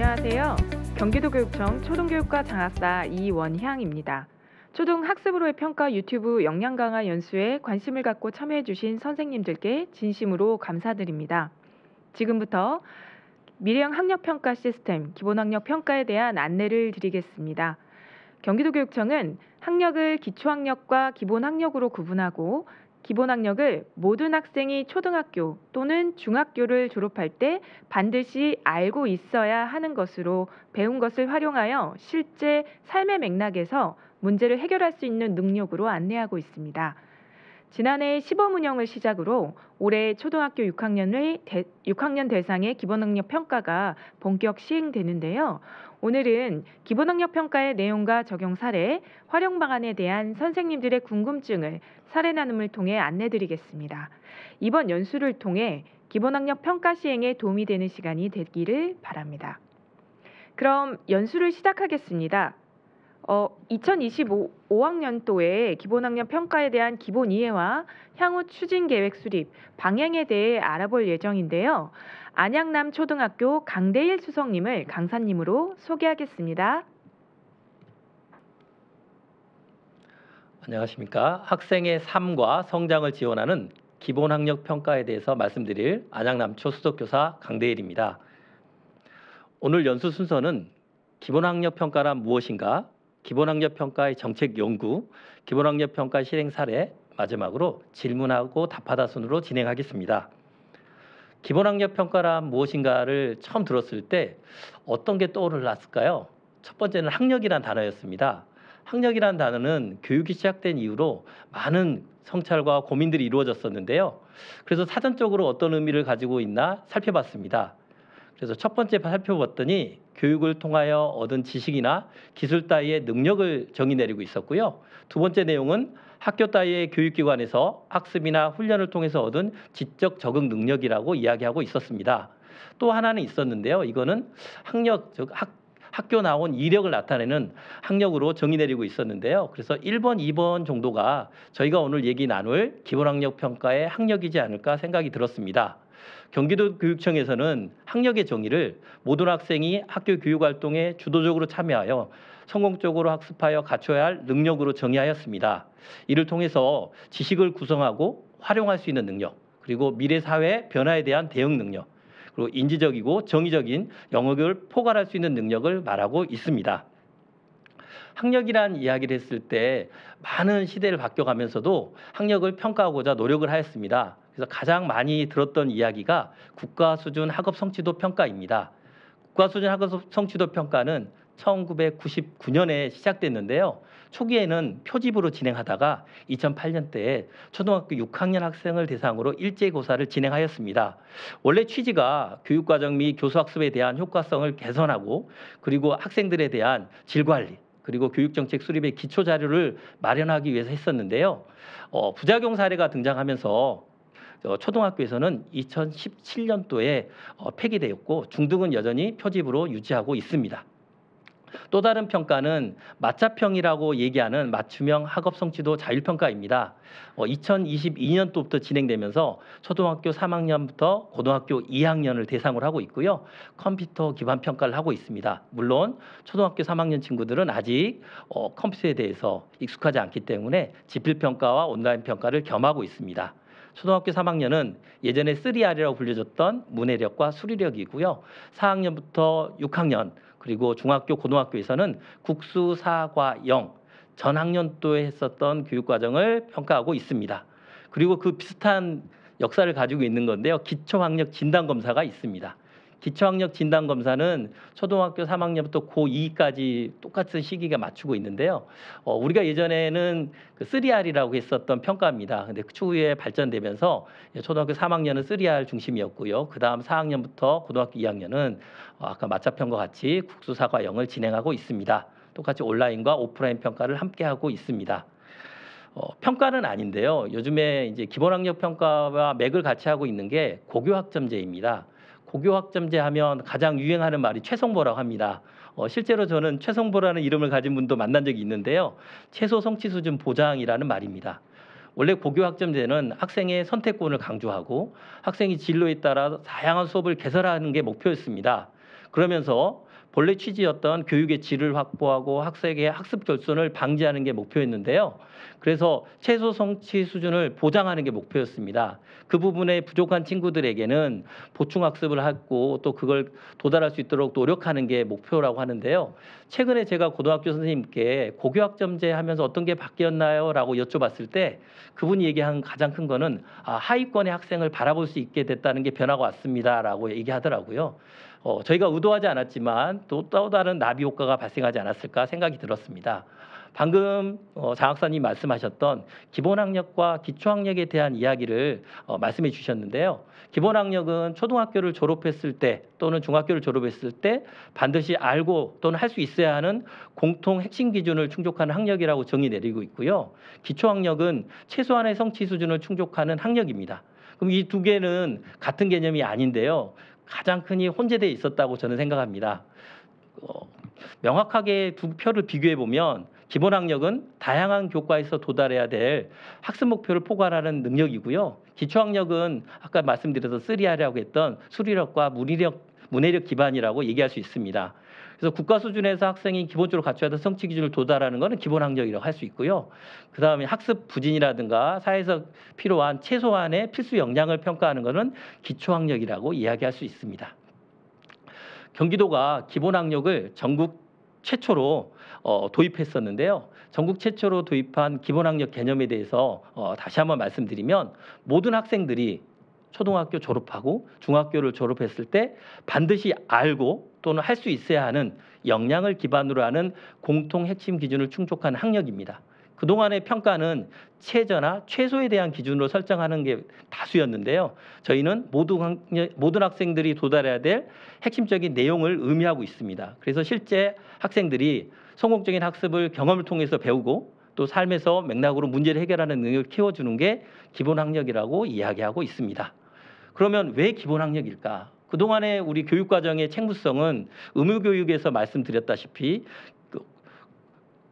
안녕하세요. 경기도교육청 초등교육과 장학사 이원향입니다. 초등학습으로의 평가 유튜브 역량 강화 연수에 관심을 갖고 참여해주신 선생님들께 진심으로 감사드립니다. 지금부터 미래형 학력평가 시스템 기본학력평가에 대한 안내를 드리겠습니다. 경기도교육청은 학력을 기초학력과 기본학력으로 구분하고 기본학력을 모든 학생이 초등학교 또는 중학교를 졸업할 때 반드시 알고 있어야 하는 것으로 배운 것을 활용하여 실제 삶의 맥락에서 문제를 해결할 수 있는 능력으로 안내하고 있습니다. 지난해 시범 운영을 시작으로 올해 초등학교 6학년 대상의 기본학력 평가가 본격 시행되는데요. 오늘은 기본학력 평가의 내용과 적용 사례, 활용 방안에 대한 선생님들의 궁금증을 사례 나눔을 통해 안내드리겠습니다. 이번 연수를 통해 기본학력 평가 시행에 도움이 되는 시간이 되기를 바랍니다. 그럼 연수를 시작하겠습니다. 2025학년도에 기본학력 평가에 대한 기본 이해와 향후 추진 계획 수립, 방향에 대해 알아볼 예정인데요. 안양남 초등학교 강대일 수석님을 강사님으로 소개하겠습니다. 안녕하십니까. 학생의 삶과 성장을 지원하는 기본학력 평가에 대해서 말씀드릴 안양남초 수석교사 강대일입니다. 오늘 연수 순서는 기본학력 평가란 무엇인가, 기본학력 평가의 정책 연구, 기본학력 평가 실행 사례, 마지막으로 질문하고 답하다 순으로 진행하겠습니다. 기본학력 평가란 무엇인가를 처음 들었을 때 어떤 게 떠올랐을까요? 첫 번째는 학력이란 단어였습니다. 학력이란 단어는 교육이 시작된 이후로 많은 성찰과 고민들이 이루어졌었는데요. 그래서 사전적으로 어떤 의미를 가지고 있나 살펴봤습니다. 그래서 첫 번째 살펴봤더니 교육을 통하여 얻은 지식이나 기술 따위의 능력을 정의 내리고 있었고요. 두 번째 내용은 학교 따위의 교육기관에서 학습이나 훈련을 통해서 얻은 지적 적응 능력이라고 이야기하고 있었습니다. 또 하나는 있었는데요. 이거는 학력, 즉 학교 나온 이력을 나타내는 학력으로 정의 내리고 있었는데요. 그래서 1번, 2번 정도가 저희가 오늘 얘기 나눌 기본학력 평가의 학력이지 않을까 생각이 들었습니다. 경기도 교육청에서는 학력의 정의를 모든 학생이 학교 교육활동에 주도적으로 참여하여 성공적으로 학습하여 갖춰야 할 능력으로 정의하였습니다. 이를 통해서 지식을 구성하고 활용할 수 있는 능력, 그리고 미래 사회 변화에 대한 대응 능력, 그리고 인지적이고 정의적인 영역을 포괄할 수 있는 능력을 말하고 있습니다. 학력이란 이야기를 했을 때 많은 시대를 바뀌어가면서도 학력을 평가하고자 노력을 하였습니다. 그래서 가장 많이 들었던 이야기가 국가 수준 학업 성취도 평가입니다. 국가 수준 학업 성취도 평가는 1999년에 시작됐는데요. 초기에는 표집으로 진행하다가 2008년대에 초등학교 6학년 학생을 대상으로 일제고사를 진행하였습니다. 원래 취지가 교육과정 및 교수학습에 대한 효과성을 개선하고 그리고 학생들에 대한 질관리, 그리고 교육정책 수립의 기초 자료를 마련하기 위해서 했었는데요. 부작용 사례가 등장하면서 초등학교에서는 2017년도에 폐기되었고 중등은 여전히 표집으로 유지하고 있습니다. 또 다른 평가는 맞자평이라고 얘기하는 맞춤형 학업 성취도 자율평가입니다. 2022년도부터 진행되면서 초등학교 3학년부터 고등학교 2학년을 대상으로 하고 있고요. 컴퓨터 기반 평가를 하고 있습니다. 물론 초등학교 3학년 친구들은 아직 컴퓨터에 대해서 익숙하지 않기 때문에 지필평가와 온라인 평가를 겸하고 있습니다. 초등학교 3학년은 예전에 3R이라고 불려졌던 문해력과 수리력이고요. 4학년부터 6학년 그리고 중학교, 고등학교에서는 국수, 사과, 영, 전 학년도에 했었던 교육과정을 평가하고 있습니다. 그리고 그 비슷한 역사를 가지고 있는 건데요. 기초학력 진단검사가 있습니다. 기초학력 진단검사는 초등학교 3학년부터 고2까지 똑같은 시기가 맞추고 있는데요. 우리가 예전에는 그 3R이라고 했었던 평가입니다. 근데 그 추후에 발전되면서 초등학교 3학년은 3R 중심이었고요. 그 다음 4학년부터 고등학교 2학년은 아까 맞자평과 같이 국수, 사과, 영을 진행하고 있습니다. 똑같이 온라인과 오프라인 평가를 함께하고 있습니다. 평가는 아닌데요. 요즘에 이제 기본학력 평가와 맥을 같이 하고 있는 게 고교학점제입니다. 고교학점제 하면 가장 유행하는 말이 최성보라고 합니다. 실제로 저는 최성보라는 이름을 가진 분도 만난 적이 있는데요. 최소 성취 수준 보장이라는 말입니다. 원래 고교학점제는 학생의 선택권을 강조하고 학생이 진로에 따라 다양한 수업을 개설하는 게 목표였습니다. 그러면서 본래 취지였던 교육의 질을 확보하고 학생의 학습 결손을 방지하는 게 목표였는데요. 그래서 최소 성취 수준을 보장하는 게 목표였습니다. 그 부분에 부족한 친구들에게는 보충 학습을 하고 또 그걸 도달할 수 있도록 노력하는 게 목표라고 하는데요. 최근에 제가 고등학교 선생님께 고교학점제 하면서 어떤 게 바뀌었나요? 라고 여쭤봤을 때 그분이 얘기한 가장 큰 거는 하위권의 학생을 바라볼 수 있게 됐다는 게 변화가 왔습니다. 라고 얘기하더라고요. 저희가 의도하지 않았지만 또 다른 나비 효과가 발생하지 않았을까 생각이 들었습니다. 방금 장 학사님 말씀하셨던 기본학력과 기초학력에 대한 이야기를 말씀해 주셨는데요. 기본학력은 초등학교를 졸업했을 때 또는 중학교를 졸업했을 때 반드시 알고 또는 할 수 있어야 하는 공통 핵심 기준을 충족하는 학력이라고 정의 내리고 있고요. 기초학력은 최소한의 성취 수준을 충족하는 학력입니다. 그럼 이 두 개는 같은 개념이 아닌데요. 가장 흔히 혼재되어 있었다고 저는 생각합니다. 명확하게 두 표를 비교해 보면 기본학력은 다양한 교과에서 도달해야 될 학습 목표를 포괄하는 능력이고요. 기초학력은 아까 말씀드려서 3R이라고 했던 수리력과 문해력 기반이라고 얘기할 수 있습니다. 그래서 국가 수준에서 학생이 기본적으로 갖춰야 될 성취 기준을 도달하는 것은 기본학력이라고 할 수 있고요. 그 다음에 학습 부진이라든가 사회에서 필요한 최소한의 필수 역량을 평가하는 것은 기초학력이라고 이야기할 수 있습니다. 경기도가 기본학력을 전국 최초로 도입했었는데요. 전국 최초로 도입한 기본학력 개념에 대해서 다시 한번 말씀드리면 모든 학생들이 초등학교 졸업하고 중학교를 졸업했을 때 반드시 알고 또는 할 수 있어야 하는 역량을 기반으로 하는 공통 핵심 기준을 충족한 학력입니다. 그동안의 평가는 최저나 최소에 대한 기준으로 설정하는 게 다수였는데요. 저희는 모든 학생들이 도달해야 될 핵심적인 내용을 의미하고 있습니다. 그래서 실제 학생들이 성공적인 학습을 경험을 통해서 배우고 또 삶에서 맥락으로 문제를 해결하는 능력을 키워주는 게 기본학력이라고 이야기하고 있습니다. 그러면 왜 기본학력일까? 그동안의 우리 교육과정의 책무성은 의무교육에서 말씀드렸다시피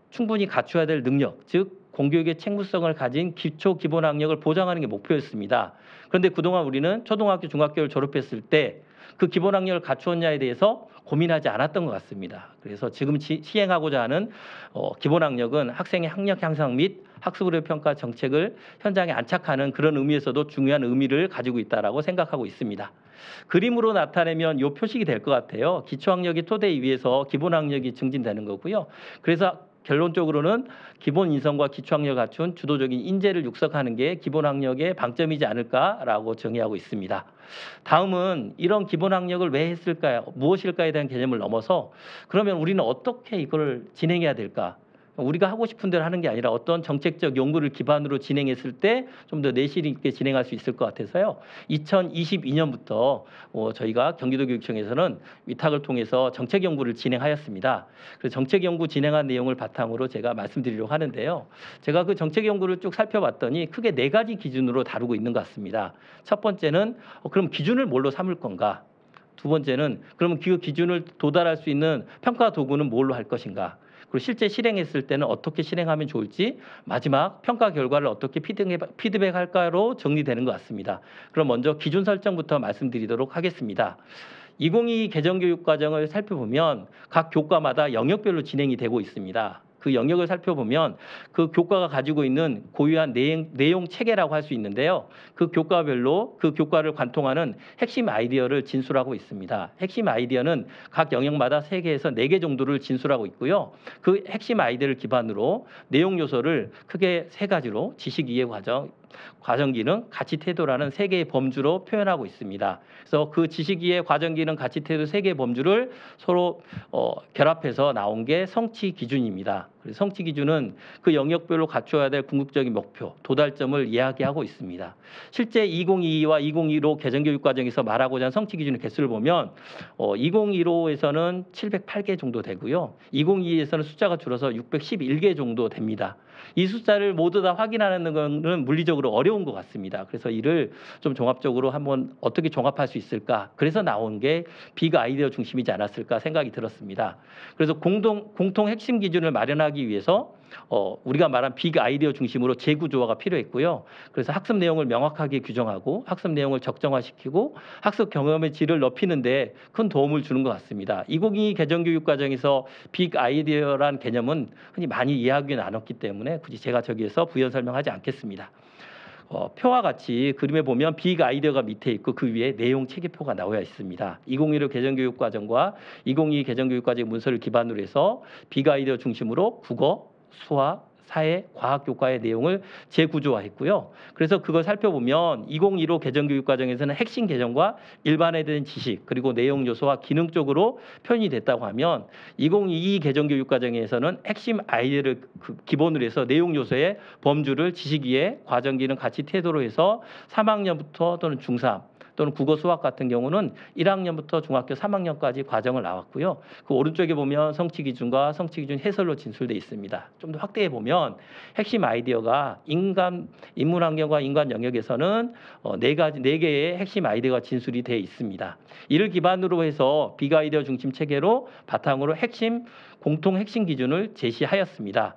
충분히 갖춰야 될 능력, 즉 공교육의 책무성을 가진 기초 기본학력을 보장하는 게 목표였습니다. 그런데 그동안 우리는 초등학교, 중학교를 졸업했을 때 그 기본학력을 갖추었냐에 대해서 고민하지 않았던 것 같습니다. 그래서 지금 시행하고자 하는 기본학력은 학생의 학력 향상 및 학습의료 평가 정책을 현장에 안착하는 그런 의미에서도 중요한 의미를 가지고 있다라고 생각하고 있습니다. 그림으로 나타내면 이 표식이 될 것 같아요. 기초학력이 토대 위에서 기본학력이 증진되는 거고요. 그래서 결론적으로는 기본 인성과 기초학력을 갖춘 주도적인 인재를 육성하는 게 기본학력의 방점이지 않을까라고 정의하고 있습니다. 다음은 이런 기본학력을 왜 했을까요? 무엇일까에 대한 개념을 넘어서 그러면 우리는 어떻게 이걸 진행해야 될까? 우리가 하고 싶은 대로 하는 게 아니라 어떤 정책적 연구를 기반으로 진행했을 때 좀 더 내실 있게 진행할 수 있을 것 같아서요. 2022년부터 저희가 경기도교육청에서는 위탁을 통해서 정책 연구를 진행하였습니다. 그래서 정책 연구 진행한 내용을 바탕으로 제가 말씀드리려고 하는데요. 제가 그 정책 연구를 쭉 살펴봤더니 크게 4가지 기준으로 다루고 있는 것 같습니다. 첫 번째는 그럼 기준을 뭘로 삼을 건가? 두 번째는 그러면 그 기준을 도달할 수 있는 평가 도구는 뭘로 할 것인가? 그리고 실제 실행했을 때는 어떻게 실행하면 좋을지 마지막 평가 결과를 어떻게 피드백할까로 정리되는 것 같습니다. 그럼 먼저 기준 설정부터 말씀드리도록 하겠습니다. 2022 개정교육과정을 살펴보면 각 교과마다 영역별로 진행이 되고 있습니다. 그 영역을 살펴보면 그 교과가 가지고 있는 고유한 내용 체계라고 할 수 있는데요. 그 교과별로 그 교과를 관통하는 핵심 아이디어를 진술하고 있습니다. 핵심 아이디어는 각 영역마다 3개에서 4개 정도를 진술하고 있고요. 그 핵심 아이디어를 기반으로 내용 요소를 크게 3가지로 지식 이해 과정 기능, 가치 태도라는 3개의 범주로 표현하고 있습니다. 그래서 그 지식 이해 과정 기능, 가치 태도 3개의 범주를 서로 결합해서 나온 게 성취 기준입니다. 그래서 성취 기준은 그 영역별로 갖춰야 될 궁극적인 목표, 도달점을 이야기하고 있습니다. 실제 2022와 2015 개정교육과정에서 말하고자 하는 성취 기준의 개수를 보면 2015에서는 708개 정도 되고요. 2022에서는 숫자가 줄어서 611개 정도 됩니다. 이 숫자를 모두 다 확인하는 것은 물리적으로 어려운 것 같습니다. 그래서 이를 좀 종합적으로 한번 어떻게 종합할 수 있을까? 그래서 나온 게 빅 아이디어 중심이지 않았을까 생각이 들었습니다. 그래서 공통 핵심 기준을 마련하기 이해하기 위해서 우리가 말한 빅 아이디어 중심으로 재구조화가 필요했고요. 그래서 학습 내용을 명확하게 규정하고 학습 내용을 적정화시키고 학습 경험의 질을 높이는데 큰 도움을 주는 것 같습니다. 2022 개정교육과정에서 빅 아이디어란 개념은 흔히 많이 이해하기 나눴기 때문에 굳이 제가 저기에서 부연 설명하지 않겠습니다. 표와 같이 그림에 보면 빅 아이디어가 밑에 있고 그 위에 내용 체계표가 나와 있습니다. 2015 개정교육과정과 2022 개정교육과정 문서를 기반으로 해서 빅 아이디어 중심으로 국어, 수학, 사회, 과학 교과의 내용을 재구조화했고요. 그래서 그걸 살펴보면 2015 개정교육과정에서는 핵심 개념과 일반에 대한 지식 그리고 내용 요소와 기능 쪽으로 표현이 됐다고 하면 2022 개정교육과정에서는 핵심 아이디어를 기본으로 해서 내용 요소의 범주를 지식 이해, 과정 기능 같이 태도로 해서 3학년부터 또는 중3 또는 국어 수학 같은 경우는 1학년부터 중학교 3학년까지 과정을 나왔고요. 그 오른쪽에 보면 성취 기준과 성취 기준 해설로 진술되어 있습니다. 좀 더 확대해 보면 핵심 아이디어가 인문 환경과 인간 영역에서는 네 개의 핵심 아이디어가 진술이 되어 있습니다. 이를 기반으로 해서 빅 아이디어 중심 체계로 바탕으로 공통 핵심 기준을 제시하였습니다.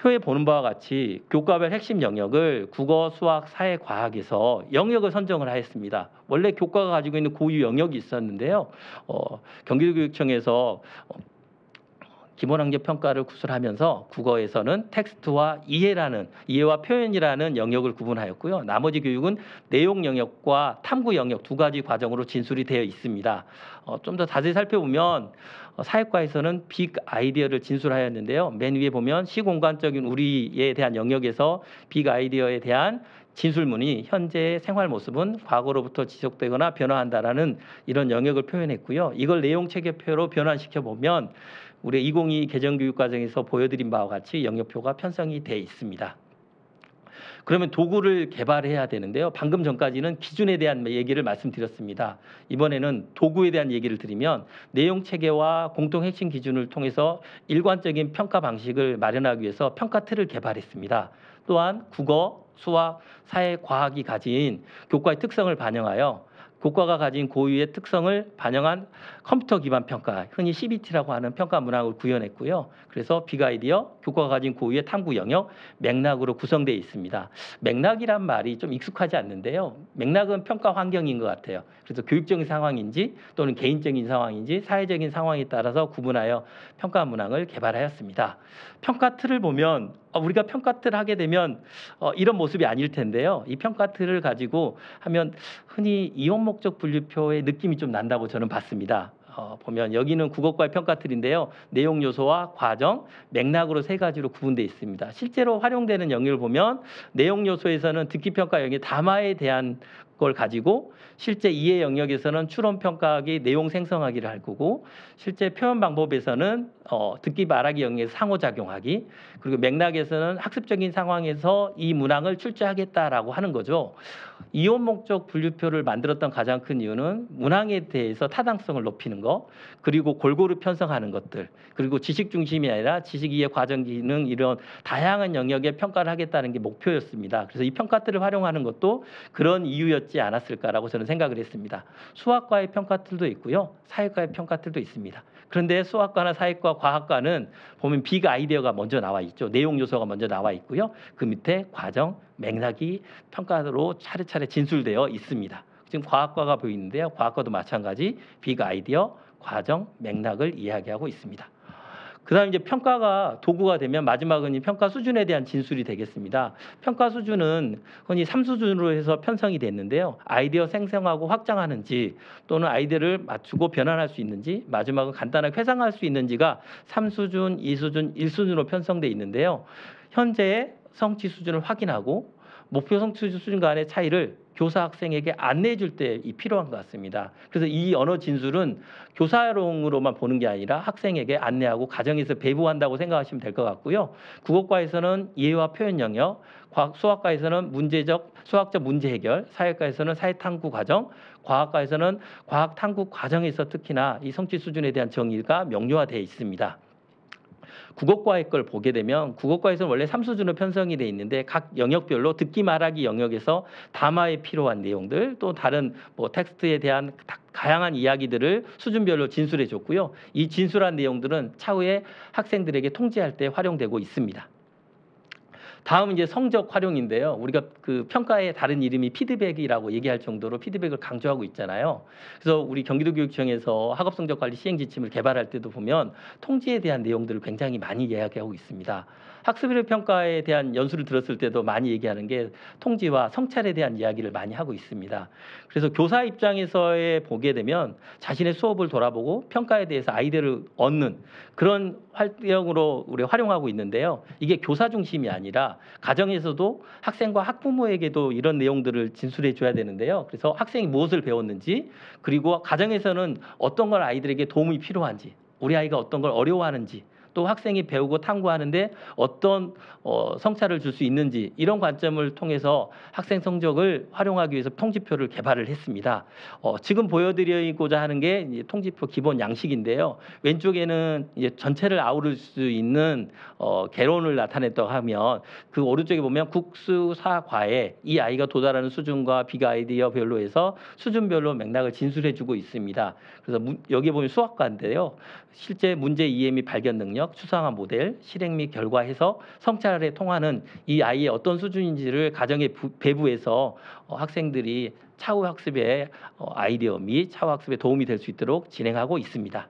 표에 보는 바와 같이 교과별 핵심 영역을 국어, 수학, 사회, 과학에서 영역을 선정을 하였습니다. 원래 교과가 가지고 있는 고유 영역이 있었는데요. 경기도교육청에서 기본학력 평가를 구술하면서 국어에서는 텍스트와 이해와 표현이라는 영역을 구분하였고요. 나머지 교육은 내용 영역과 탐구 영역 두 가지 과정으로 진술이 되어 있습니다. 좀 더 자세히 살펴보면 사회과에서는 빅 아이디어를 진술하였는데요. 맨 위에 보면 시공간적인 우리에 대한 영역에서 빅 아이디어에 대한 진술문이 현재의 생활 모습은 과거로부터 지속되거나 변화한다라는 이런 영역을 표현했고요. 이걸 내용 체계표로 변환시켜 보면 우리 2022 개정교육과정에서 보여드린 바와 같이 영역표가 편성이 되어 있습니다. 그러면 도구를 개발해야 되는데요. 방금 전까지는 기준에 대한 얘기를 말씀드렸습니다. 이번에는 도구에 대한 얘기를 드리면 내용 체계와 공통 핵심 기준을 통해서 일관적인 평가 방식을 마련하기 위해서 평가 틀을 개발했습니다. 또한 국어, 수학, 사회, 과학이 가진 교과의 특성을 반영하여 교과가 가진 고유의 특성을 반영한 컴퓨터 기반 평가, 흔히 CBT라고 하는 평가 문항을 구현했고요. 그래서 빅 아이디어, 교과가 가진 고유의 탐구 영역, 맥락으로 구성되어 있습니다. 맥락이란 말이 좀 익숙하지 않는데요. 맥락은 평가 환경인 것 같아요. 그래서 교육적인 상황인지 또는 개인적인 상황인지 사회적인 상황에 따라서 구분하여 평가 문항을 개발하였습니다. 평가 틀을 보면 우리가 평가 틀을 하게 되면 이런 모습이 아닐 텐데요. 이 평가 틀을 가지고 하면 흔히 이용 목적 분류표의 느낌이 좀 난다고 저는 봤습니다. 보면 여기는 국어과의 평가 틀인데요. 내용 요소와 과정, 맥락으로 세 가지로 구분되어 있습니다. 실제로 활용되는 영역을 보면 내용 요소에서는 듣기 평가 영역 담화에 대한 걸 가지고 실제 이해 영역에서는 추론 평가하기, 내용 생성하기를 할 거고 실제 표현 방법에서는 듣기 말하기 영역에서 상호작용하기 그리고 맥락에서는 학습적인 상황에서 이 문항을 출제하겠다라고 하는 거죠. 이용 목적 분류표를 만들었던 가장 큰 이유는 문항에 대해서 타당성을 높이는 거 그리고 골고루 편성하는 것들 그리고 지식 중심이 아니라 지식 이해 과정 기능 이런 다양한 영역의 평가를 하겠다는 게 목표였습니다. 그래서 이 평가틀을 활용하는 것도 그런 이유였지 않았을까라고 저는 생각을 했습니다. 수학과의 평가틀도 있고요. 사회과의 평가틀도 있습니다. 그런데 수학과나 사회과, 과학과는 보면 빅 아이디어가 먼저 나와 있죠. 내용 요소가 먼저 나와 있고요. 그 밑에 과정, 맥락이 평가로 차례차례 진술되어 있습니다. 지금 과학과가 보이는데요. 과학과도 마찬가지 빅 아이디어, 과정, 맥락을 이야기하고 있습니다. 그다음 이제 평가가 도구가 되면 마지막은 이 평가 수준에 대한 진술이 되겠습니다. 평가 수준은 흔히 3수준으로 해서 편성이 됐는데요. 아이디어 생성하고 확장하는지 또는 아이디어를 맞추고 변환할 수 있는지 마지막은 간단하게 회상할 수 있는지가 3수준, 2수준, 1수준으로 편성돼 있는데요. 현재의 성취 수준을 확인하고 목표 성취 수준 간의 차이를 교사 학생에게 안내해 줄 때 필요한 것 같습니다. 그래서 이 언어 진술은 교사용으로만 보는 게 아니라 학생에게 안내하고 가정에서 배부한다고 생각하시면 될 것 같고요. 국어과에서는 이해와 표현 영역, 수학과에서는 수학적 문제 해결, 사회과에서는 사회 탐구 과정, 과학과에서는 과학 탐구 과정에서 특히나 이 성취 수준에 대한 정의가 명료화되어 있습니다. 국어과의 걸 보게 되면 국어과에서는 원래 3수준으로 편성이 돼 있는데 각 영역별로 듣기 말하기 영역에서 담화에 필요한 내용들 또 다른 뭐 텍스트에 대한 다양한 이야기들을 수준별로 진술해 줬고요. 이 진술한 내용들은 차후에 학생들에게 통지할 때 활용되고 있습니다. 다음은 이제 성적 활용인데요. 우리가 그 평가의 다른 이름이 피드백이라고 얘기할 정도로 피드백을 강조하고 있잖아요. 그래서 우리 경기도교육청에서 학업성적관리 시행지침을 개발할 때도 보면 통지에 대한 내용들을 굉장히 많이 이야기하고 있습니다. 학습의료 평가에 대한 연수를 들었을 때도 많이 얘기하는 게 통지와 성찰에 대한 이야기를 많이 하고 있습니다. 그래서 교사 입장에서의 보게 되면 자신의 수업을 돌아보고 평가에 대해서 아이디어를 얻는 그런 활용으로 우리 활용하고 있는데요. 이게 교사 중심이 아니라 가정에서도 학생과 학부모에게도 이런 내용들을 진술해 줘야 되는데요. 그래서 학생이 무엇을 배웠는지 그리고 가정에서는 어떤 걸 아이들에게 도움이 필요한지 우리 아이가 어떤 걸 어려워하는지 또 학생이 배우고 탐구하는데 어떤 성찰을 줄 수 있는지 이런 관점을 통해서 학생 성적을 활용하기 위해서 통지표를 개발을 했습니다. 지금 보여드리고자 하는 게 이제 통지표 기본 양식인데요. 왼쪽에는 이제 전체를 아우를 수 있는 개론을 나타냈다고 하면 그 오른쪽에 보면 국수사과에 이 아이가 도달하는 수준과 비가 아이디어별로 해서 수준별로 맥락을 진술해주고 있습니다. 그래서 여기 보면 수학과인데요. 실제 문제 이해 및 발견 능력, 추상화 모델, 실행 및 결과 해석, 성찰에 통하는 이 아이의 어떤 수준인지를 가정에 배부해서 학생들이 차후 학습의 아이디어 및 차후 학습에 도움이 될 수 있도록 진행하고 있습니다.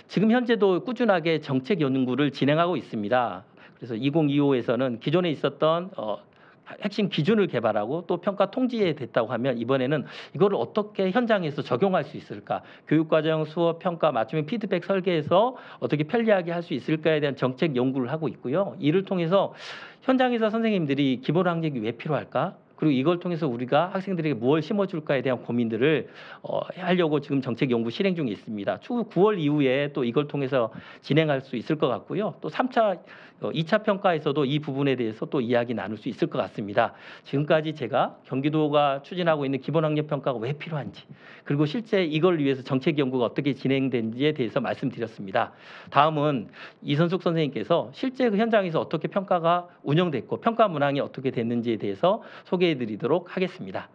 지금 현재도 꾸준하게 정책 연구를 진행하고 있습니다. 그래서 2025에서는 기존에 있었던 핵심 기준을 개발하고 또 평가 통지에 됐다고 하면 이번에는 이거를 어떻게 현장에서 적용할 수 있을까? 교육과정, 수업, 평가, 맞춤형 피드백 설계에서 어떻게 편리하게 할 수 있을까에 대한 정책 연구를 하고 있고요. 이를 통해서 현장에서 선생님들이 기본 학력이 왜 필요할까? 그리고 이걸 통해서 우리가 학생들에게 무엇을 심어줄까에 대한 고민들을 하려고 지금 정책 연구 실행 중에 있습니다. 추후 9월 이후에 또 이걸 통해서 진행할 수 있을 것 같고요. 또 3차, 2차 평가에서도 이 부분에 대해서 또 이야기 나눌 수 있을 것 같습니다. 지금까지 제가 경기도가 추진하고 있는 기본학력 평가가 왜 필요한지 그리고 실제 이걸 위해서 정책 연구가 어떻게 진행된지에 대해서 말씀드렸습니다. 다음은 이선숙 선생님께서 실제 그 현장에서 어떻게 평가가 운영됐고 평가 문항이 어떻게 됐는지에 대해서 소개해드리도록 하겠습니다.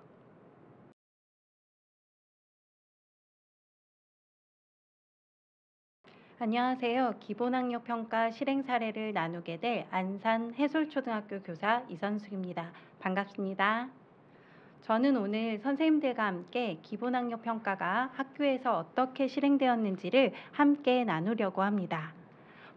안녕하세요. 기본학력 평가 실행 사례를 나누게 될 안산 해솔초등학교 교사 이선숙입니다. 반갑습니다. 저는 오늘 선생님들과 함께 기본학력 평가가 학교에서 어떻게 실행되었는지를 함께 나누려고 합니다.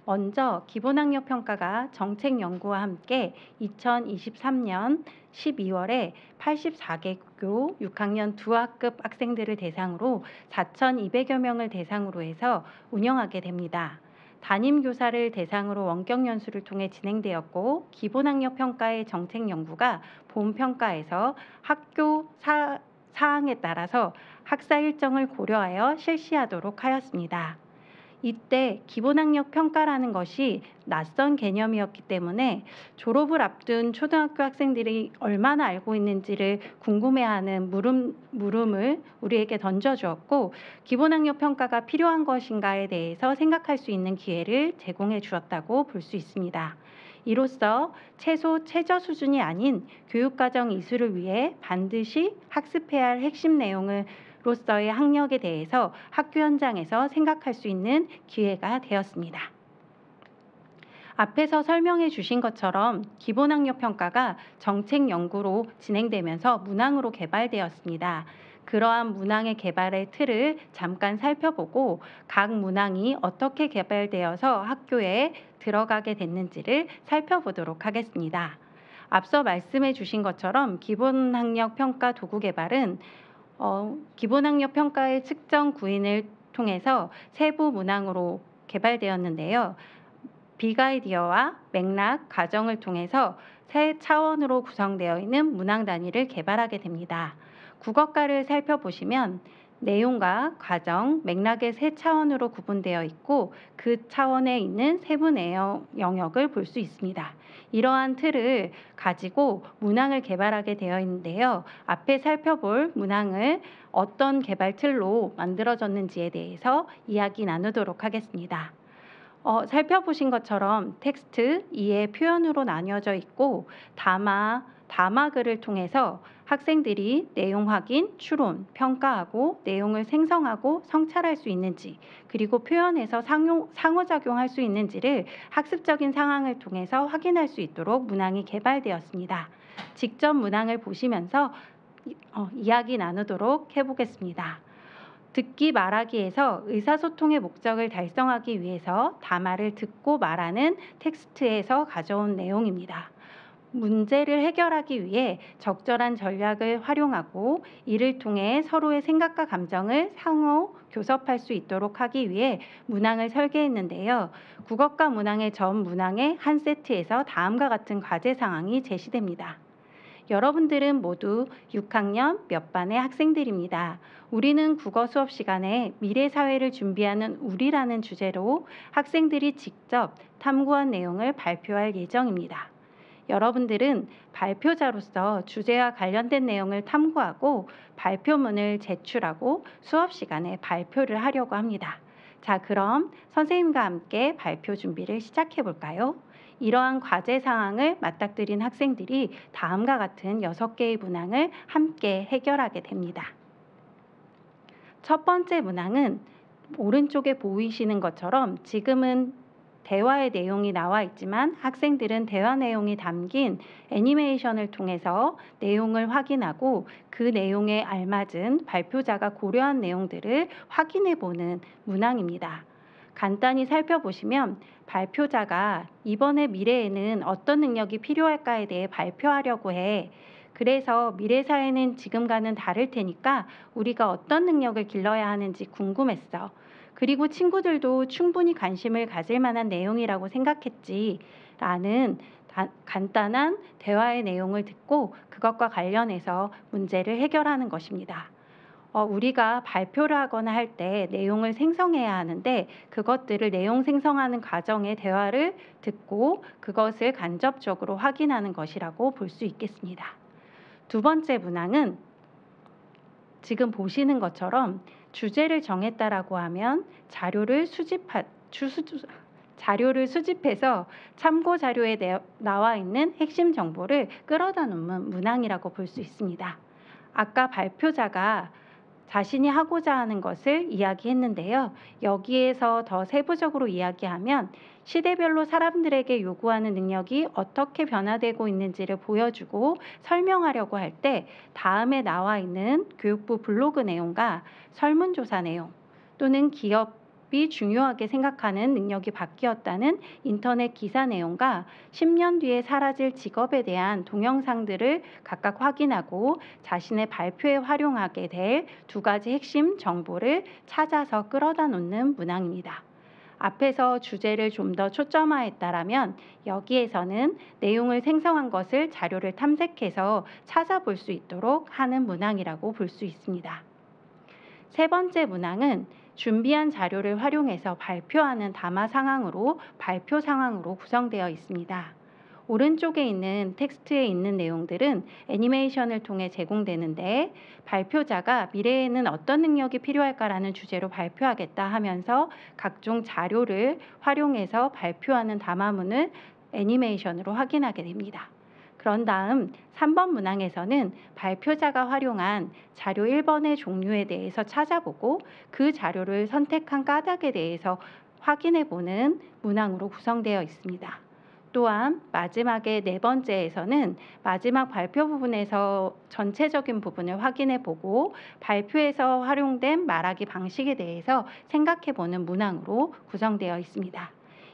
먼저 기본학력 평가가 정책 연구와 함께 2023년 12월에 84개교 6학년 2학급 학생들을 대상으로 4,200여 명을 대상으로 해서 운영하게 됩니다. 담임 교사를 대상으로 원격 연수를 통해 진행되었고 기본학력 평가의 정책 연구가 본 평가에서 학교 사항에 따라서 학사 일정을 고려하여 실시하도록 하였습니다. 이때 기본학력 평가라는 것이 낯선 개념이었기 때문에 졸업을 앞둔 초등학교 학생들이 얼마나 알고 있는지를 궁금해하는 물음을 우리에게 던져주었고 기본학력 평가가 필요한 것인가에 대해서 생각할 수 있는 기회를 제공해 주었다고 볼 수 있습니다. 이로써 최소 최저 수준이 아닌 교육과정 이수를 위해 반드시 학습해야 할 핵심 내용을 로서의 학력에 대해서 학교 현장에서 생각할 수 있는 기회가 되었습니다. 앞에서 설명해 주신 것처럼 기본학력 평가가 정책 연구로 진행되면서 문항으로 개발되었습니다. 그러한 문항의 개발의 틀을 잠깐 살펴보고 각 문항이 어떻게 개발되어서 학교에 들어가게 됐는지를 살펴보도록 하겠습니다. 앞서 말씀해 주신 것처럼 기본학력 평가 도구 개발은 기본학력 평가의 측정 구인을 통해서 세부 문항으로 개발되었는데요. 빅아이디어와 맥락, 과정을 통해서 세 차원으로 구성되어 있는 문항 단위를 개발하게 됩니다. 국어과를 살펴보시면 내용과 과정, 맥락의 세 차원으로 구분되어 있고 그 차원에 있는 세부 내용 영역을 볼 수 있습니다. 이러한 틀을 가지고 문항을 개발하게 되어 있는데요. 앞에 살펴볼 문항을 어떤 개발 틀로 만들어졌는지에 대해서 이야기 나누도록 하겠습니다. 살펴보신 것처럼 텍스트 2의 표현으로 나뉘어져 있고 담화글을 통해서 학생들이 내용 확인, 추론, 평가하고 내용을 생성하고 성찰할 수 있는지 그리고 표현에서 상호작용할 수 있는지를 학습적인 상황을 통해서 확인할 수 있도록 문항이 개발되었습니다. 직접 문항을 보시면서 이야기 나누도록 해보겠습니다. 듣기 말하기에서 의사소통의 목적을 달성하기 위해서 담화를 듣고 말하는 텍스트에서 가져온 내용입니다. 문제를 해결하기 위해 적절한 전략을 활용하고 이를 통해 서로의 생각과 감정을 상호 교섭할 수 있도록 하기 위해 문항을 설계했는데요. 국어과 문항의 전 문항의 한 세트에서 다음과 같은 과제 사항이 제시됩니다. 여러분들은 모두 6학년 몇 반의 학생들입니다. 우리는 국어 수업 시간에 미래 사회를 준비하는 우리라는 주제로 학생들이 직접 탐구한 내용을 발표할 예정입니다. 여러분들은 발표자로서 주제와 관련된 내용을 탐구하고 발표문을 제출하고 수업 시간에 발표를 하려고 합니다. 자, 그럼 선생님과 함께 발표 준비를 시작해 볼까요? 이러한 과제 사항을 맞닥뜨린 학생들이 다음과 같은 6개의 문항을 함께 해결하게 됩니다. 첫 번째 문항은 오른쪽에 보이시는 것처럼 지금은 대화의 내용이 나와 있지만 학생들은 대화 내용이 담긴 애니메이션을 통해서 내용을 확인하고 그 내용에 알맞은 발표자가 고려한 내용들을 확인해 보는 문항입니다. 간단히 살펴보시면 발표자가 이번에 미래에는 어떤 능력이 필요할까에 대해 발표하려고 해. 그래서 미래 사회는 지금과는 다를 테니까 우리가 어떤 능력을 길러야 하는지 궁금했어. 그리고 친구들도 충분히 관심을 가질 만한 내용이라고 생각했지. 라는 간단한 대화의 내용을 듣고 그것과 관련해서 문제를 해결하는 것입니다. 우리가 발표를 하거나 할 때 내용을 생성해야 하는데 그것들을 내용 생성하는 과정의 대화를 듣고 그것을 간접적으로 확인하는 것이라고 볼 수 있겠습니다. 두 번째 문항은 지금 보시는 것처럼 주제를 정했다라고 하면 자료를 수집해서 참고 자료에 나와 있는 핵심 정보를 끌어다 놓는 문항이라고 볼 수 있습니다. 아까 발표자가 자신이 하고자 하는 것을 이야기했는데요. 여기에서 더 세부적으로 이야기하면 시대별로 사람들에게 요구하는 능력이 어떻게 변화되고 있는지를 보여주고 설명하려고 할 때 다음에 나와 있는 교육부 블로그 내용과 설문조사 내용 또는 기업이 중요하게 생각하는 능력이 바뀌었다는 인터넷 기사 내용과 10년 뒤에 사라질 직업에 대한 동영상들을 각각 확인하고 자신의 발표에 활용하게 될 2가지 핵심 정보를 찾아서 끌어다 놓는 문항입니다. 앞에서 주제를 좀 더 초점화했다라면 여기에서는 내용을 생성한 것을 자료를 탐색해서 찾아볼 수 있도록 하는 문항이라고 볼 수 있습니다. 세 번째 문항은 준비한 자료를 활용해서 발표하는 담화 상황으로 발표 상황으로 구성되어 있습니다. 오른쪽에 있는 텍스트에 있는 내용들은 애니메이션을 통해 제공되는데 발표자가 미래에는 어떤 능력이 필요할까라는 주제로 발표하겠다 하면서 각종 자료를 활용해서 발표하는 담화문을 애니메이션으로 확인하게 됩니다. 그런 다음 3번 문항에서는 발표자가 활용한 자료 1번의 종류에 대해서 찾아보고 그 자료를 선택한 까닭에 대해서 확인해 보는 문항으로 구성되어 있습니다. 또한 마지막에 4번째에서는 마지막 발표 부분에서 전체적인 부분을 확인해 보고 발표에서 활용된 말하기 방식에 대해서 생각해 보는 문항으로 구성되어 있습니다.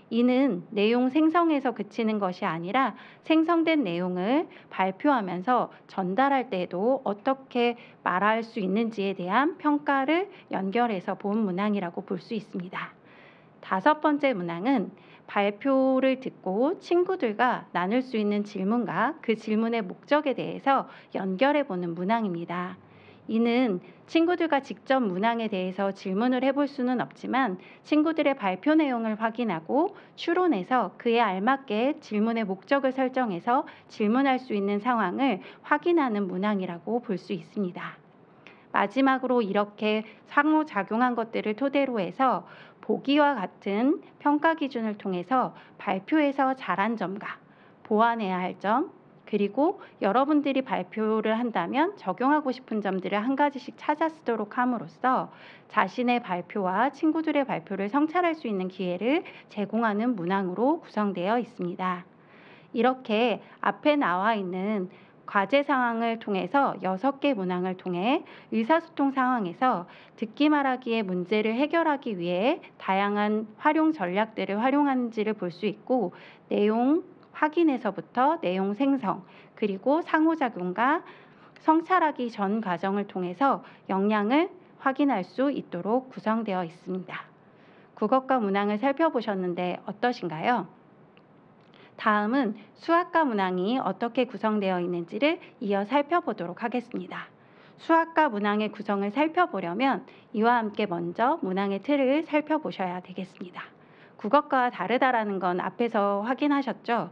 이는 내용 생성에서 그치는 것이 아니라 생성된 내용을 발표하면서 전달할 때에도 어떻게 말할 수 있는지에 대한 평가를 연결해서 본 문항이라고 볼 수 있습니다. 5번째 문항은 발표를 듣고 친구들과 나눌 수 있는 질문과 그 질문의 목적에 대해서 연결해 보는 문항입니다. 이는 친구들과 직접 문항에 대해서 질문을 해볼 수는 없지만 친구들의 발표 내용을 확인하고 추론해서 그에 알맞게 질문의 목적을 설정해서 질문할 수 있는 상황을 확인하는 문항이라고 볼 수 있습니다. 마지막으로 이렇게 상호작용한 것들을 토대로 해서 보기와 같은 평가 기준을 통해서 발표에서 잘한 점과 보완해야 할 점, 그리고 여러분들이 발표를 한다면 적용하고 싶은 점들을 한 가지씩 찾아 쓰도록 함으로써 자신의 발표와 친구들의 발표를 성찰할 수 있는 기회를 제공하는 문항으로 구성되어 있습니다. 이렇게 앞에 나와 있는 과제 상황을 통해서 6개 문항을 통해 의사소통 상황에서 듣기 말하기의 문제를 해결하기 위해 다양한 활용 전략들을 활용하는지를 볼 수 있고, 내용 확인에서부터 내용 생성, 그리고 상호작용과 성찰하기 전 과정을 통해서 역량을 확인할 수 있도록 구성되어 있습니다. 국어과 문항을 살펴보셨는데 어떠신가요? 다음은 수학과 문항이 어떻게 구성되어 있는지를 이어 살펴보도록 하겠습니다. 수학과 문항의 구성을 살펴보려면 이와 함께 먼저 문항의 틀을 살펴보셔야 되겠습니다. 국어과와 다르다라는 건 앞에서 확인하셨죠?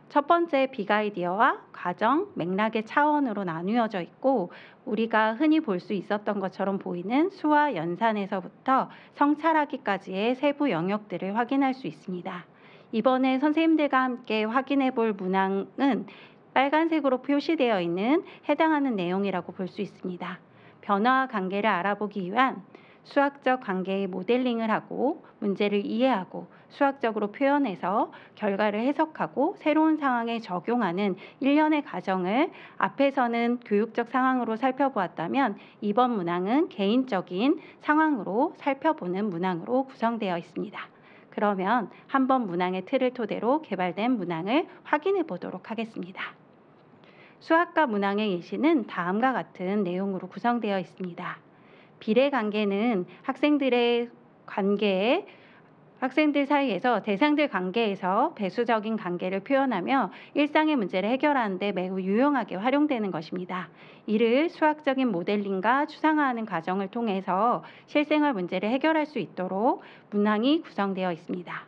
첫 번째 빅아이디어와 과정, 맥락의 차원으로 나누어져 있고, 우리가 흔히 볼 수 있었던 것처럼 보이는 수와 연산에서부터 성찰하기까지의 세부 영역들을 확인할 수 있습니다. 이번에 선생님들과 함께 확인해 볼 문항은 빨간색으로 표시되어 있는 해당하는 내용이라고 볼 수 있습니다. 변화와 관계를 알아보기 위한 수학적 관계의 모델링을 하고 문제를 이해하고 수학적으로 표현해서 결과를 해석하고 새로운 상황에 적용하는 일련의 과정을 앞에서는 교육적 상황으로 살펴보았다면, 이번 문항은 개인적인 상황으로 살펴보는 문항으로 구성되어 있습니다. 그러면 한번 문항의 틀을 토대로 개발된 문항을 확인해 보도록 하겠습니다. 수학과 문항의 예시는 다음과 같은 내용으로 구성되어 있습니다. 비례 관계는 학생들 사이에서 대상들 관계에서 배수적인 관계를 표현하며 일상의 문제를 해결하는 데 매우 유용하게 활용되는 것입니다. 이를 수학적인 모델링과 추상화하는 과정을 통해서 실생활 문제를 해결할 수 있도록 문항이 구성되어 있습니다.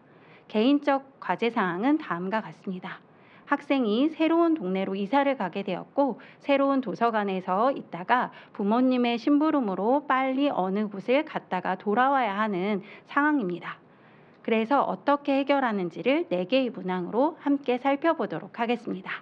개인적 과제 사항은 다음과 같습니다. 학생이 새로운 동네로 이사를 가게 되었고, 새로운 도서관에서 있다가 부모님의 심부름으로 빨리 어느 곳을 갔다가 돌아와야 하는 상황입니다. 그래서 어떻게 해결하는지를 4개의 문항으로 함께 살펴보도록 하겠습니다.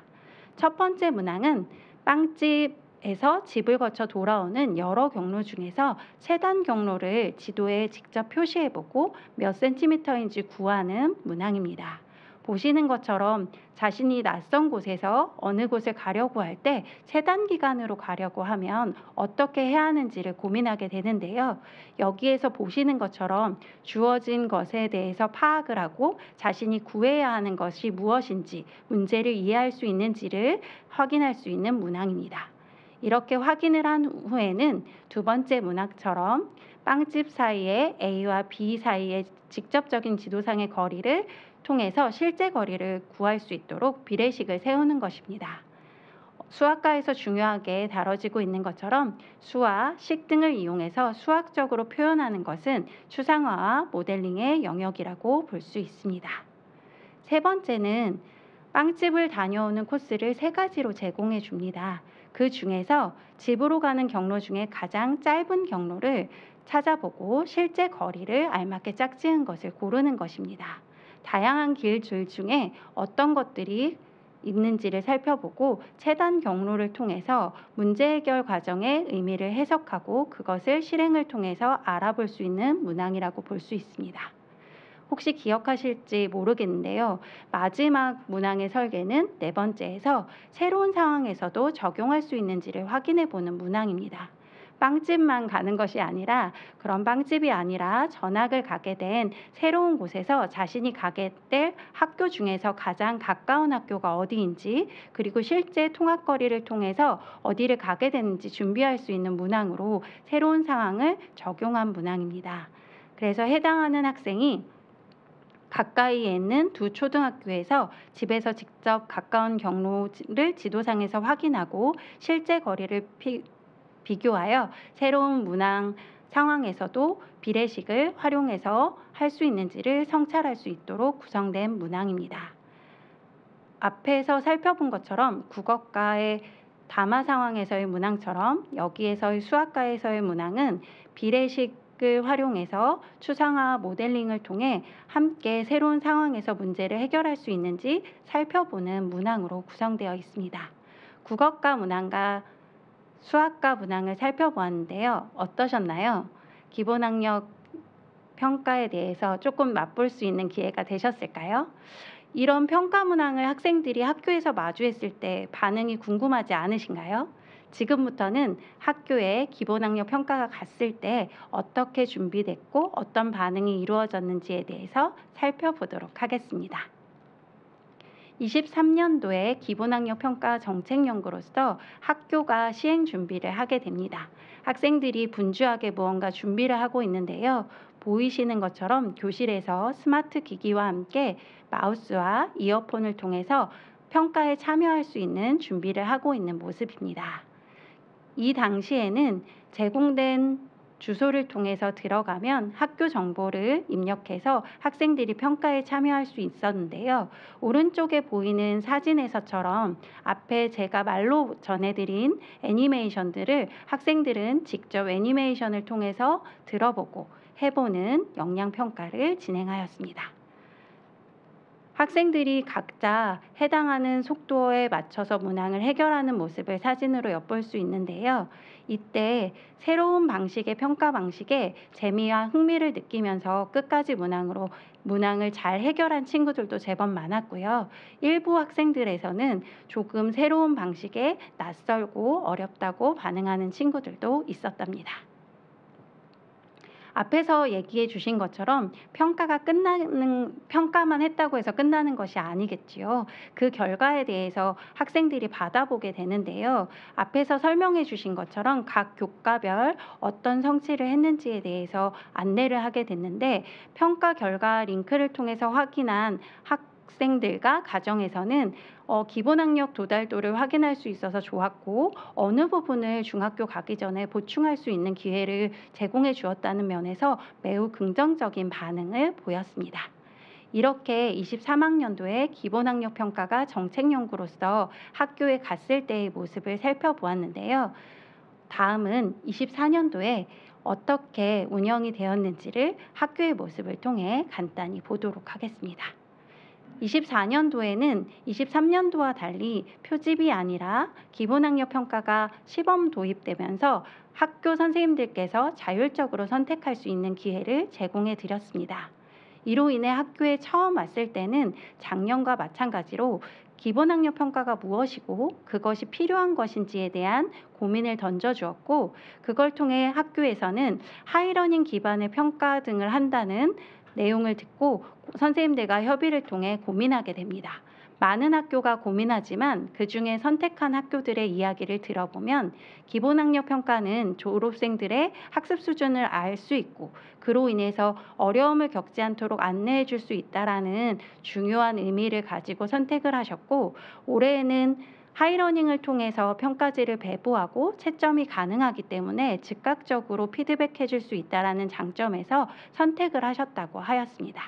첫 번째 문항은 빵집에서 집을 거쳐 돌아오는 여러 경로 중에서 최단 경로를 지도에 직접 표시해보고 몇 센티미터인지 구하는 문항입니다. 보시는 것처럼 자신이 낯선 곳에서 어느 곳을 가려고 할 때 최단 기간으로 가려고 하면 어떻게 해야 하는지를 고민하게 되는데요. 여기에서 보시는 것처럼 주어진 것에 대해서 파악을 하고 자신이 구해야 하는 것이 무엇인지, 문제를 이해할 수 있는지를 확인할 수 있는 문항입니다. 이렇게 확인을 한 후에는 두 번째 문항처럼 빵집 사이에 A와 B 사이의 직접적인 지도상의 거리를 통해서 실제 거리를 구할 수 있도록 비례식을 세우는 것입니다. 수학과에서 중요하게 다뤄지고 있는 것처럼 수와 식 등을 이용해서 수학적으로 표현하는 것은 추상화와 모델링의 영역이라고 볼 수 있습니다. 세 번째는 빵집을 다녀오는 코스를 3가지로 제공해 줍니다. 그 중에서 집으로 가는 경로 중에 가장 짧은 경로를 찾아보고 실제 거리를 알맞게 짝지은 것을 고르는 것입니다. 다양한 길줄 중에 어떤 것들이 있는지를 살펴보고 최단 경로를 통해서 문제 해결 과정의 의미를 해석하고 그것을 실행을 통해서 알아볼 수 있는 문항이라고 볼 수 있습니다. 혹시 기억하실지 모르겠는데요. 마지막 문항의 설계는 4번째에서 새로운 상황에서도 적용할 수 있는지를 확인해 보는 문항입니다. 빵집만 가는 것이 아니라, 그런 빵집이 아니라 전학을 가게 된 새로운 곳에서 자신이 가게 될 학교 중에서 가장 가까운 학교가 어디인지, 그리고 실제 통학거리를 통해서 어디를 가게 되는지 준비할 수 있는 문항으로 새로운 상황을 적용한 문항입니다. 그래서 해당하는 학생이 가까이에 있는 두 초등학교에서 집에서 직접 가까운 경로를 지도상에서 확인하고 실제 거리를 비교하여 새로운 문항 상황에서도 비례식을 활용해서 할 수 있는지를 성찰할 수 있도록 구성된 문항입니다. 앞에서 살펴본 것처럼 국어과의 담화 상황에서의 문항처럼 여기에서의 수학과에서의 문항은 비례식을 활용해서 추상화 모델링을 통해 함께 새로운 상황에서 문제를 해결할 수 있는지 살펴보는 문항으로 구성되어 있습니다. 국어과 문항과 수학과 문항을 살펴보았는데요. 어떠셨나요? 기본학력 평가에 대해서 조금 맛볼 수 있는 기회가 되셨을까요? 이런 평가 문항을 학생들이 학교에서 마주했을 때 반응이 궁금하지 않으신가요? 지금부터는 학교에 기본학력 평가가 갔을 때 어떻게 준비됐고 어떤 반응이 이루어졌는지에 대해서 살펴보도록 하겠습니다. 23년도에 기본학력 평가 정책연구로서 학교가 시행 준비를 하게 됩니다. 학생들이 분주하게 무언가 준비를 하고 있는데요. 보이시는 것처럼 교실에서 스마트 기기와 함께 마우스와 이어폰을 통해서 평가에 참여할 수 있는 준비를 하고 있는 모습입니다. 이 당시에는 제공된 주소를 통해서 들어가면 학교 정보를 입력해서 학생들이 평가에 참여할 수 있었는데요. 오른쪽에 보이는 사진에서처럼 앞에 제가 말로 전해드린 애니메이션들을 학생들은 직접 애니메이션을 통해서 들어보고 해보는 역량평가를 진행하였습니다. 학생들이 각자 해당하는 속도에 맞춰서 문항을 해결하는 모습을 사진으로 엿볼 수 있는데요. 이때 새로운 방식의 평가 방식에 재미와 흥미를 느끼면서 끝까지 문항을 잘 해결한 친구들도 제법 많았고요. 일부 학생들에서는 조금 새로운 방식에 낯설고 어렵다고 반응하는 친구들도 있었답니다. 앞에서 얘기해 주신 것처럼 평가만 했다고 해서 끝나는 것이 아니겠지요. 그 결과에 대해서 학생들이 받아보게 되는데요. 앞에서 설명해 주신 것처럼 각 교과별 어떤 성취를 했는지에 대해서 안내를 하게 됐는데 평가 결과 링크를 통해서 확인한 학생들과 가정에서는 기본학력 도달도를 확인할 수 있어서 좋았고 어느 부분을 중학교 가기 전에 보충할 수 있는 기회를 제공해 주었다는 면에서 매우 긍정적인 반응을 보였습니다. 이렇게 23학년도에 기본학력 평가가 정책연구로서 학교에 갔을 때의 모습을 살펴보았는데요. 다음은 24년도에 어떻게 운영이 되었는지를 학교의 모습을 통해 간단히 보도록 하겠습니다. 24년도에는 23년도와 달리 표집이 아니라 기본학력 평가가 시범 도입되면서 학교 선생님들께서 자율적으로 선택할 수 있는 기회를 제공해 드렸습니다. 이로 인해 학교에 처음 왔을 때는 작년과 마찬가지로 기본학력 평가가 무엇이고 그것이 필요한 것인지에 대한 고민을 던져주었고 그걸 통해 학교에서는 하이러닝 기반의 평가 등을 한다는 내용을 듣고 선생님들과 협의를 통해 고민하게 됩니다. 많은 학교가 고민하지만 그중에 선택한 학교들의 이야기를 들어보면 기본학력 평가는 졸업생들의 학습 수준을 알 수 있고 그로 인해서 어려움을 겪지 않도록 안내해 줄 수 있다라는 중요한 의미를 가지고 선택을 하셨고 올해에는 하이러닝을 통해서 평가지를 배부하고 채점이 가능하기 때문에 즉각적으로 피드백해 줄 수 있다라는 장점에서 선택을 하셨다고 하였습니다.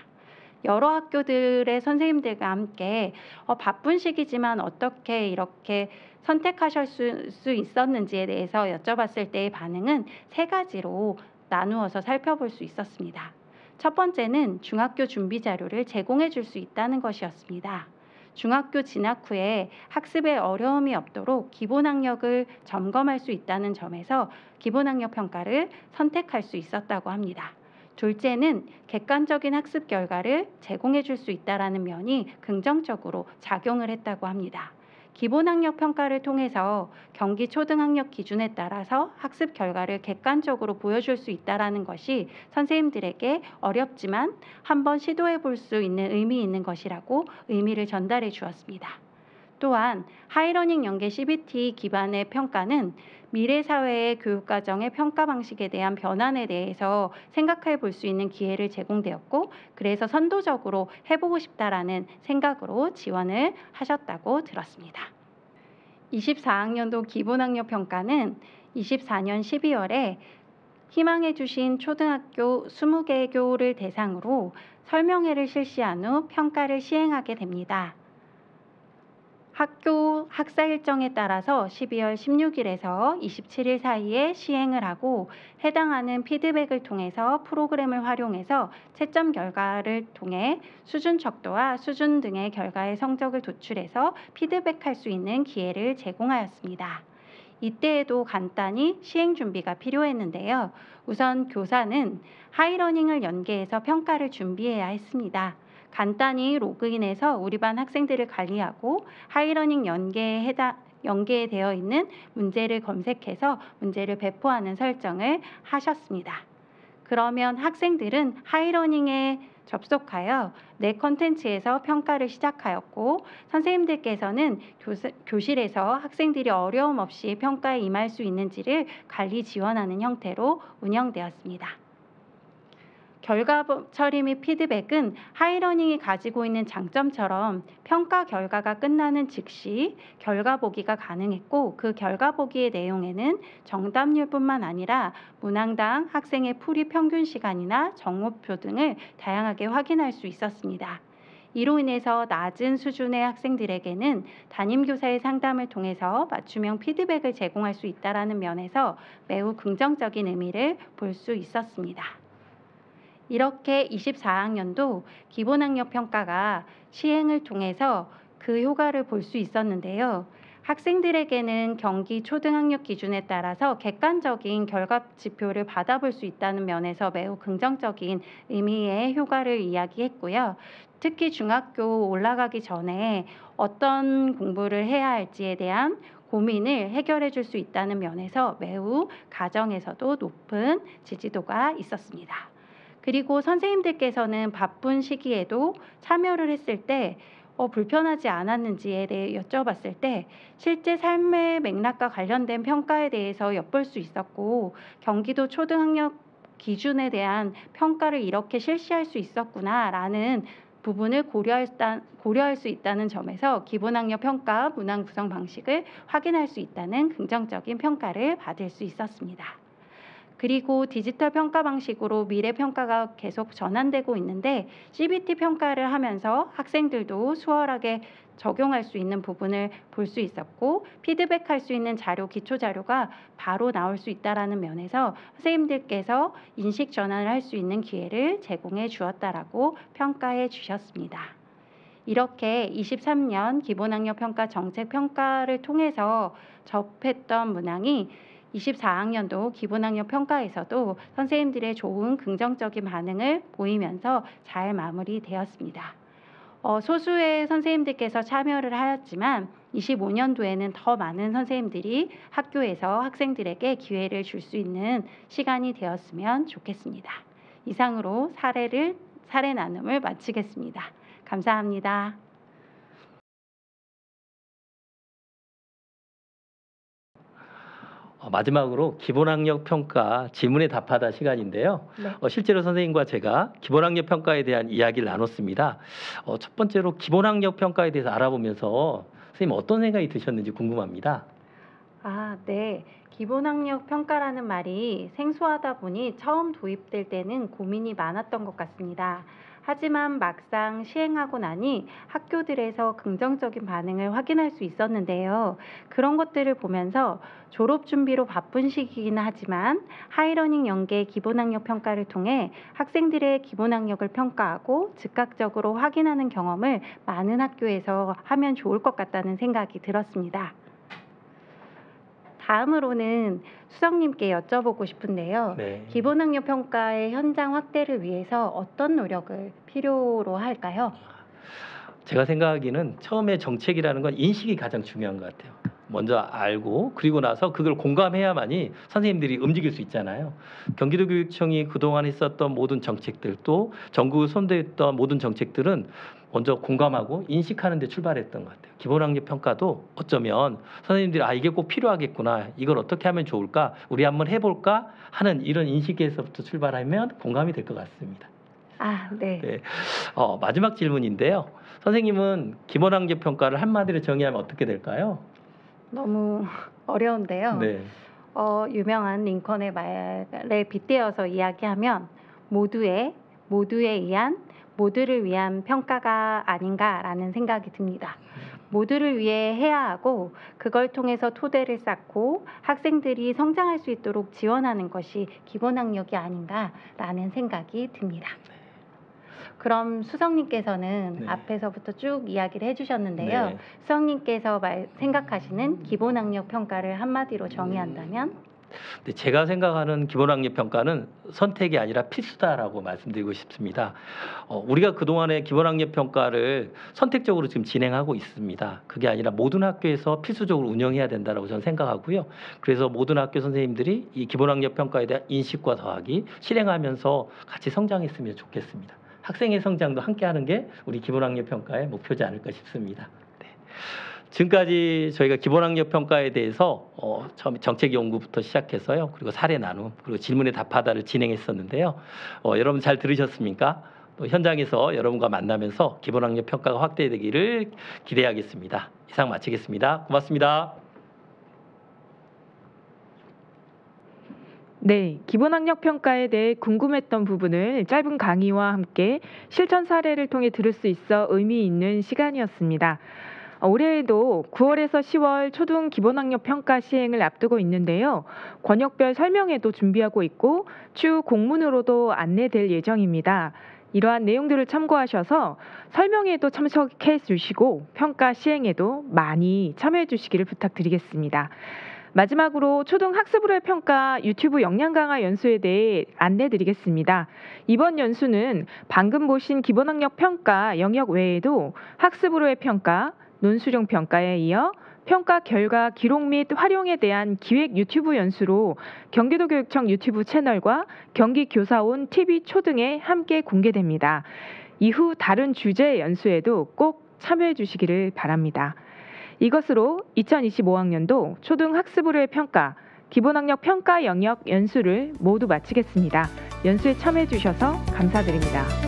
여러 학교들의 선생님들과 함께 바쁜 시기지만 어떻게 이렇게 선택하실 수 있었는지에 대해서 여쭤봤을 때의 반응은 세 가지로 나누어서 살펴볼 수 있었습니다. 첫 번째는 중학교 준비 자료를 제공해 줄 수 있다는 것이었습니다. 중학교 진학 후에 학습에 어려움이 없도록 기본학력을 점검할 수 있다는 점에서 기본학력 평가를 선택할 수 있었다고 합니다. 둘째는 객관적인 학습 결과를 제공해 줄 수 있다는 면이 긍정적으로 작용을 했다고 합니다. 기본학력 평가를 통해서 경기 초등학력 기준에 따라서 학습 결과를 객관적으로 보여줄 수 있다는 것이 선생님들에게 어렵지만 한번 시도해 볼 수 있는 의미 있는 것이라고 의미를 전달해 주었습니다. 또한 하이러닝 연계 CBT 기반의 평가는 미래 사회의 교육과정의 평가 방식에 대한 변환에 대해서 생각해 볼 수 있는 기회를 제공되었고 그래서 선도적으로 해보고 싶다라는 생각으로 지원을 하셨다고 들었습니다. 24학년도 기본학력 평가는 24년 12월에 희망해 주신 초등학교 20개 교를 대상으로 설명회를 실시한 후 평가를 시행하게 됩니다. 학교 학사 일정에 따라서 12월 16일에서 27일 사이에 시행을 하고 해당하는 피드백을 통해서 프로그램을 활용해서 채점 결과를 통해 수준 척도와 수준 등의 결과의 성적을 도출해서 피드백할 수 있는 기회를 제공하였습니다. 이때에도 간단히 시행 준비가 필요했는데요. 우선 교사는 하이러닝을 연계해서 평가를 준비해야 했습니다. 간단히 로그인해서 우리 반 학생들을 관리하고 하이러닝 연계되어 있는 문제를 검색해서 문제를 배포하는 설정을 하셨습니다. 그러면 학생들은 하이러닝에 접속하여 내 컨텐츠에서 평가를 시작하였고 선생님들께서는 교실에서 학생들이 어려움 없이 평가에 임할 수 있는지를 관리 지원하는 형태로 운영되었습니다. 결과 처리 및 피드백은 하이러닝이 가지고 있는 장점처럼 평가 결과가 끝나는 즉시 결과 보기가 가능했고 그 결과 보기의 내용에는 정답률뿐만 아니라 문항당 학생의 풀이 평균 시간이나 정오표 등을 다양하게 확인할 수 있었습니다. 이로 인해서 낮은 수준의 학생들에게는 담임교사의 상담을 통해서 맞춤형 피드백을 제공할 수 있다는 면에서 매우 긍정적인 의미를 볼 수 있었습니다. 이렇게 24학년도 기본학력평가가 시행을 통해서 그 효과를 볼 수 있었는데요. 학생들에게는 경기 초등학력 기준에 따라서 객관적인 결과 지표를 받아볼 수 있다는 면에서 매우 긍정적인 의미의 효과를 이야기했고요. 특히 중학교 올라가기 전에 어떤 공부를 해야 할지에 대한 고민을 해결해 줄 수 있다는 면에서 매우 가정에서도 높은 지지도가 있었습니다. 그리고 선생님들께서는 바쁜 시기에도 참여를 했을 때 불편하지 않았는지에 대해 여쭤봤을 때 실제 삶의 맥락과 관련된 평가에 대해서 엿볼 수 있었고 경기도 초등학력 기준에 대한 평가를 이렇게 실시할 수 있었구나라는 부분을 고려할 수 있다는 점에서 기본학력 평가 문항 구성 방식을 확인할 수 있다는 긍정적인 평가를 받을 수 있었습니다. 그리고 디지털 평가 방식으로 미래 평가가 계속 전환되고 있는데 CBT 평가를 하면서 학생들도 수월하게 적용할 수 있는 부분을 볼 수 있었고 피드백할 수 있는 자료, 기초 자료가 바로 나올 수 있다는 면에서 선생님들께서 인식 전환을 할 수 있는 기회를 제공해 주었다라고 평가해 주셨습니다. 이렇게 23년 기본학력 평가 정책 평가를 통해서 접했던 문항이 24학년도 기본학력 평가에서도 선생님들의 좋은 긍정적인 반응을 보이면서 잘 마무리되었습니다. 소수의 선생님들께서 참여를 하였지만 25년도에는 더 많은 선생님들이 학교에서 학생들에게 기회를 줄 수 있는 시간이 되었으면 좋겠습니다. 이상으로 사례 나눔을 마치겠습니다. 감사합니다. 마지막으로 기본학력 평가 질문에 답하다 시간인데요. 네. 실제로 선생님과 제가 기본학력 평가에 대한 이야기를 나눴습니다. 첫 번째로 기본학력 평가에 대해서 알아보면서 선생님 어떤 생각이 드셨는지 궁금합니다. 네. 기본학력 평가라는 말이 생소하다 보니 처음 도입될 때는 고민이 많았던 것 같습니다. 하지만 막상 시행하고 나니 학교들에서 긍정적인 반응을 확인할 수 있었는데요. 그런 것들을 보면서 졸업 준비로 바쁜 시기이긴 하지만 하이러닝 연계 기본학력 평가를 통해 학생들의 기본학력을 평가하고 즉각적으로 확인하는 경험을 많은 학교에서 하면 좋을 것 같다는 생각이 들었습니다. 다음으로는 수석님께 여쭤보고 싶은데요. 네. 기본학력 평가의 현장 확대를 위해서 어떤 노력을 필요로 할까요? 제가 생각하기는 처음에 정책이라는 건 인식이 가장 중요한 것 같아요. 먼저 알고 그리고 나서 그걸 공감해야만이 선생님들이 움직일 수 있잖아요. 경기도교육청이 그동안 있었던 모든 정책들 또 전국을 선도했던 모든 정책들은 먼저 공감하고 인식하는 데 출발했던 것 같아요. 기본학력 평가도 어쩌면 선생님들이 이게 꼭 필요하겠구나. 이걸 어떻게 하면 좋을까? 우리 한번 해볼까? 하는 이런 인식에서부터 출발하면 공감이 될 것 같습니다. 네. 네. 마지막 질문인데요. 선생님은 기본학력 평가를 한마디로 정의하면 어떻게 될까요? 너무 어려운데요. 네. 유명한 링컨의 말에 빗대어서 이야기하면 모두를 위한 평가가 아닌가라는 생각이 듭니다. 모두를 위해 해야 하고 그걸 통해서 토대를 쌓고 학생들이 성장할 수 있도록 지원하는 것이 기본학력이 아닌가라는 생각이 듭니다. 그럼 수석님께서는 네. 앞에서부터 쭉 이야기를 해주셨는데요. 네. 수석님께서 생각하시는 기본학력 평가를 한마디로 정의한다면? 네, 제가 생각하는 기본학력 평가는 선택이 아니라 필수다라고 말씀드리고 싶습니다. 우리가 그동안의 기본학력 평가를 선택적으로 지금 진행하고 있습니다. 그게 아니라 모든 학교에서 필수적으로 운영해야 된다고 저는 생각하고요. 그래서 모든 학교 선생님들이 이 기본학력 평가에 대한 인식과 더하기 실행하면서 같이 성장했으면 좋겠습니다. 학생의 성장도 함께하는 게 우리 기본학력 평가의 목표지 않을까 싶습니다. 네. 지금까지 저희가 기본학력 평가에 대해서 처음 정책 연구부터 시작해서요, 그리고 사례 나눔, 그리고 질문에 답하다를 진행했었는데요. 여러분 잘 들으셨습니까? 또 현장에서 여러분과 만나면서 기본학력 평가가 확대되기를 기대하겠습니다. 이상 마치겠습니다. 고맙습니다. 네, 기본학력 평가에 대해 궁금했던 부분을 짧은 강의와 함께 실천 사례를 통해 들을 수 있어 의미 있는 시간이었습니다. 올해에도 9월에서 10월 초등 기본학력 평가 시행을 앞두고 있는데요. 권역별 설명회도 준비하고 있고 추후 공문으로도 안내될 예정입니다. 이러한 내용들을 참고하셔서 설명회도 참석해 주시고 평가 시행에도 많이 참여해 주시기를 부탁드리겠습니다. 마지막으로 초등학습으로의 평가 유튜브 역량 강화 연수에 대해 안내드리겠습니다. 이번 연수는 방금 보신 기본학력 평가 영역 외에도 학습으로의 평가, 논수령 평가에 이어 평가 결과 기록 및 활용에 대한 기획 유튜브 연수로 경기도 교육청 유튜브 채널과 경기교사원 TV 초등에 함께 공개됩니다. 이후 다른 주제의 연수에도 꼭 참여해 주시기를 바랍니다. 이것으로 2025학년도 초등학습으로의 평가, 기본학력 평가 영역 연수를 모두 마치겠습니다. 연수에 참여해 주셔서 감사드립니다.